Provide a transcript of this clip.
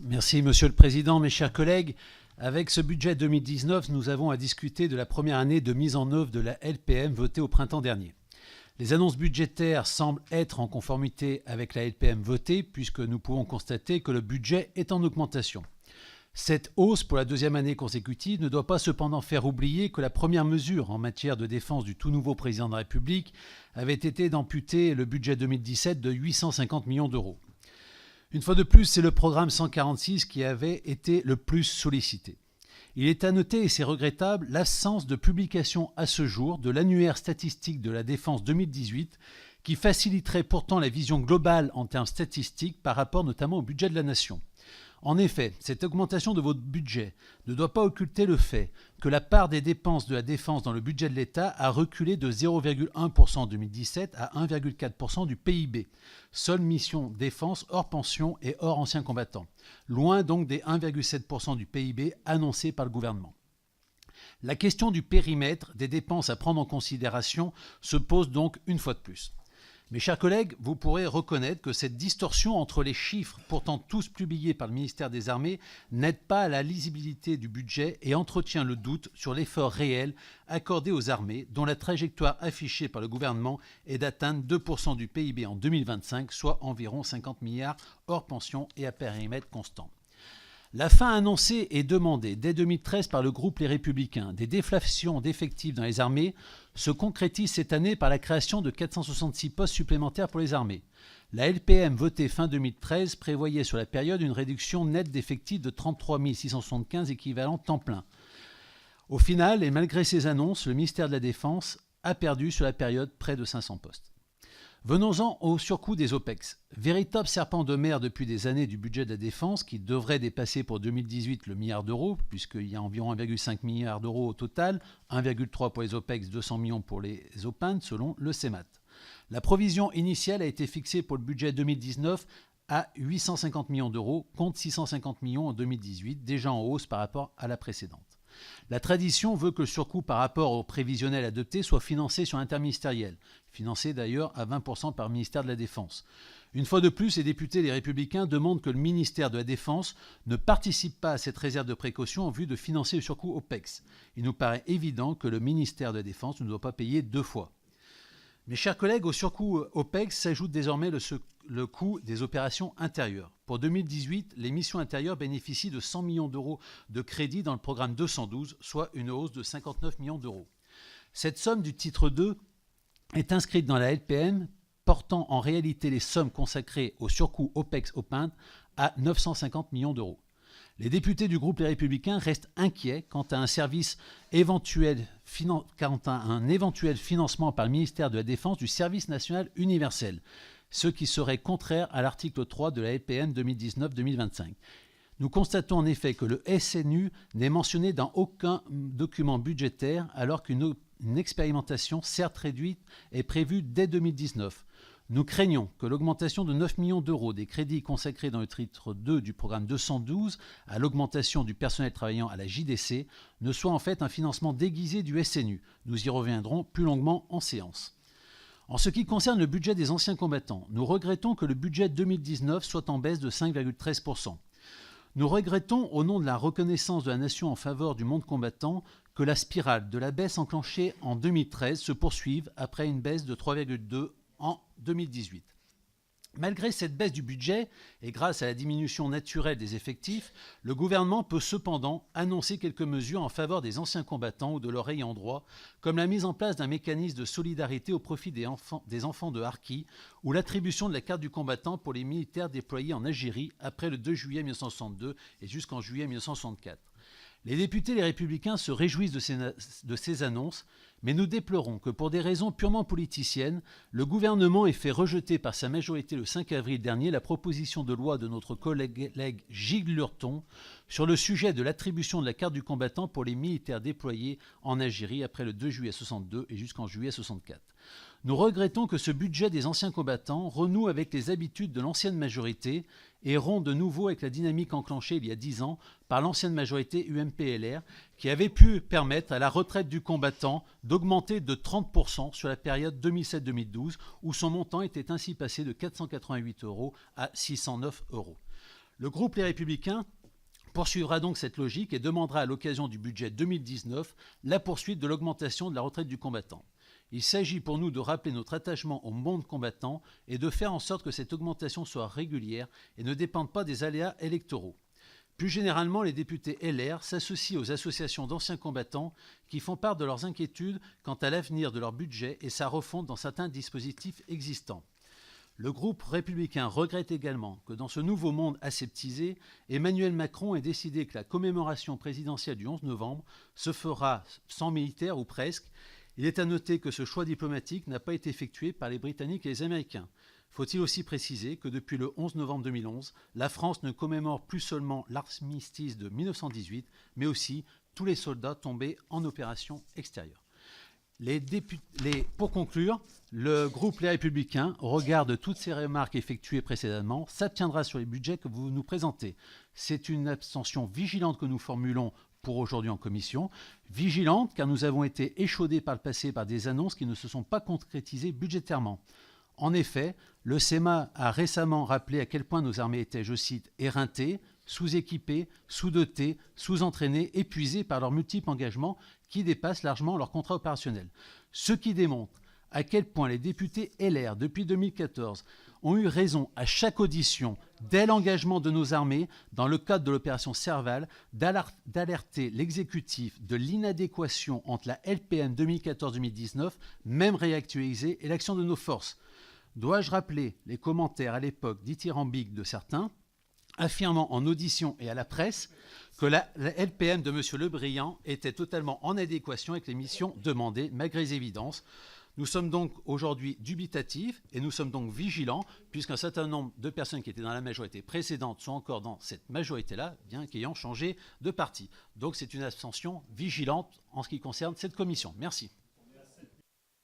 Merci Monsieur le Président, mes chers collègues. Avec ce budget 2019, nous avons à discuter de la première année de mise en œuvre de la LPM votée au printemps dernier. Les annonces budgétaires semblent être en conformité avec la LPM votée puisque nous pouvons constater que le budget est en augmentation. Cette hausse pour la deuxième année consécutive ne doit pas cependant faire oublier que la première mesure en matière de défense du tout nouveau président de la République avait été d'amputer le budget 2017 de 850 millions d'euros. Une fois de plus, c'est le programme 146 qui avait été le plus sollicité. Il est à noter, et c'est regrettable, l'absence de publication à ce jour de l'annuaire statistique de la défense 2018 qui faciliterait pourtant la vision globale en termes statistiques par rapport notamment au budget de la nation. En effet, cette augmentation de votre budget ne doit pas occulter le fait que la part des dépenses de la défense dans le budget de l'État a reculé de 0,1% en 2017 à 1,4% du PIB. Seule mission défense hors pension et hors anciens combattants. Loin donc des 1,7% du PIB annoncés par le gouvernement. La question du périmètre des dépenses à prendre en considération se pose donc une fois de plus. Mes chers collègues, vous pourrez reconnaître que cette distorsion entre les chiffres, pourtant tous publiés par le ministère des Armées, n'aide pas à la lisibilité du budget et entretient le doute sur l'effort réel accordé aux armées, dont la trajectoire affichée par le gouvernement est d'atteindre 2% du PIB en 2025, soit environ 50 milliards hors pension et à périmètre constant. La fin annoncée et demandée dès 2013 par le groupe Les Républicains des déflations d'effectifs dans les armées se concrétise cette année par la création de 466 postes supplémentaires pour les armées. La LPM votée fin 2013 prévoyait sur la période une réduction nette d'effectifs de 33 675 équivalents temps plein. Au final, et malgré ces annonces, le ministère de la Défense a perdu sur la période près de 500 postes. Venons-en au surcoût des OPEX. Véritable serpent de mer depuis des années du budget de la Défense qui devrait dépasser pour 2018 le milliard d'euros, puisqu'il y a environ 1,5 milliard d'euros au total, 1,3 pour les OPEX, 200 millions pour les OPINT, selon le CEMAT. La provision initiale a été fixée pour le budget 2019 à 850 millions d'euros, contre 650 millions en 2018, déjà en hausse par rapport à la précédente. La tradition veut que le surcoût par rapport au prévisionnel adopté soit financé sur interministériel, financé d'ailleurs à 20% par le ministère de la Défense. Une fois de plus, les députés Les Républicains demandent que le ministère de la Défense ne participe pas à cette réserve de précaution en vue de financer le surcoût OPEX. Il nous paraît évident que le ministère de la Défense ne doit pas payer deux fois. Mes chers collègues, au surcoût OPEX s'ajoute désormais le coût des opérations intérieures. Pour 2018, les missions intérieures bénéficient de 100 millions d'euros de crédit dans le programme 212, soit une hausse de 59 millions d'euros. Cette somme du titre 2 est inscrite dans la LPM, portant en réalité les sommes consacrées au surcoût OPEX-OPINT à 950 millions d'euros. Les députés du groupe Les Républicains restent inquiets quant à un éventuel financement par le ministère de la Défense du service national universel, ce qui serait contraire à l'article 3 de la LPM 2019-2025. Nous constatons en effet que le SNU n'est mentionné dans aucun document budgétaire alors qu'une expérimentation, certes réduite, est prévue dès 2019. Nous craignons que l'augmentation de 9 millions d'euros des crédits consacrés dans le titre 2 du programme 212 à l'augmentation du personnel travaillant à la JDC ne soit en fait un financement déguisé du SNU. Nous y reviendrons plus longuement en séance. En ce qui concerne le budget des anciens combattants, nous regrettons que le budget 2019 soit en baisse de 5,13%. Nous regrettons, au nom de la reconnaissance de la nation en faveur du monde combattant, que la spirale de la baisse enclenchée en 2013 se poursuive après une baisse de 3,2% en 2018. Malgré cette baisse du budget et grâce à la diminution naturelle des effectifs, le gouvernement peut cependant annoncer quelques mesures en faveur des anciens combattants ou de leurs ayants droit, comme la mise en place d'un mécanisme de solidarité au profit des enfants de harkis ou l'attribution de la carte du combattant pour les militaires déployés en Algérie après le 2 juillet 1962 et jusqu'en juillet 1964. Les députés Les Républicains se réjouissent de ces annonces, mais nous déplorons que pour des raisons purement politiciennes, le gouvernement ait fait rejeter par sa majorité le 5 avril dernier la proposition de loi de notre collègue Gilles Lurton sur le sujet de l'attribution de la carte du combattant pour les militaires déployés en Algérie après le 2 juillet 62 et jusqu'en juillet 64. Nous regrettons que ce budget des anciens combattants renoue avec les habitudes de l'ancienne majorité et rompt de nouveau avec la dynamique enclenchée il y a 10 ans par l'ancienne majorité UMP-LR qui avait pu permettre à la retraite du combattant d'augmenter de 30% sur la période 2007-2012 où son montant était ainsi passé de 488 € à 609 €. Le groupe Les Républicains poursuivra donc cette logique et demandera à l'occasion du budget 2019 la poursuite de l'augmentation de la retraite du combattant. Il s'agit pour nous de rappeler notre attachement au monde combattant et de faire en sorte que cette augmentation soit régulière et ne dépende pas des aléas électoraux. Plus généralement, les députés LR s'associent aux associations d'anciens combattants qui font part de leurs inquiétudes quant à l'avenir de leur budget et sa refonte dans certains dispositifs existants. Le groupe républicain regrette également que dans ce nouveau monde aseptisé, Emmanuel Macron ait décidé que la commémoration présidentielle du 11 novembre se fera sans militaires ou presque. Il est à noter que ce choix diplomatique n'a pas été effectué par les Britanniques et les Américains. Faut-il aussi préciser que depuis le 11 novembre 2011, la France ne commémore plus seulement l'armistice de 1918, mais aussi tous les soldats tombés en opération extérieure. Pour conclure, le groupe Les Républicains, au regard de toutes ces remarques effectuées précédemment, s'abstiendra sur les budgets que vous nous présentez. C'est une abstention vigilante que nous formulons pour aujourd'hui en commission. Vigilante car nous avons été échaudés par le passé par des annonces qui ne se sont pas concrétisées budgétairement. En effet, le SEMA a récemment rappelé à quel point nos armées étaient, je cite, éreintées, sous-équipées, sous-dotées, sous-entraînées, épuisées par leurs multiples engagements qui dépassent largement leur contrat opérationnel. Ce qui démontre à quel point les députés LR, depuis 2014, ont eu raison à chaque audition, dès l'engagement de nos armées, dans le cadre de l'opération Serval, d'alerter l'exécutif de l'inadéquation entre la LPM 2014-2019, même réactualisée, et l'action de nos forces. Dois-je rappeler les commentaires à l'époque dithyrambiques de certains, affirmant en audition et à la presse que la LPM de M. Le Briand était totalement en adéquation avec les missions demandées, malgré les évidences. Nous sommes donc aujourd'hui dubitatifs et nous sommes donc vigilants, puisqu'un certain nombre de personnes qui étaient dans la majorité précédente sont encore dans cette majorité-là, bien qu'ayant changé de parti. Donc c'est une abstention vigilante en ce qui concerne cette commission. Merci.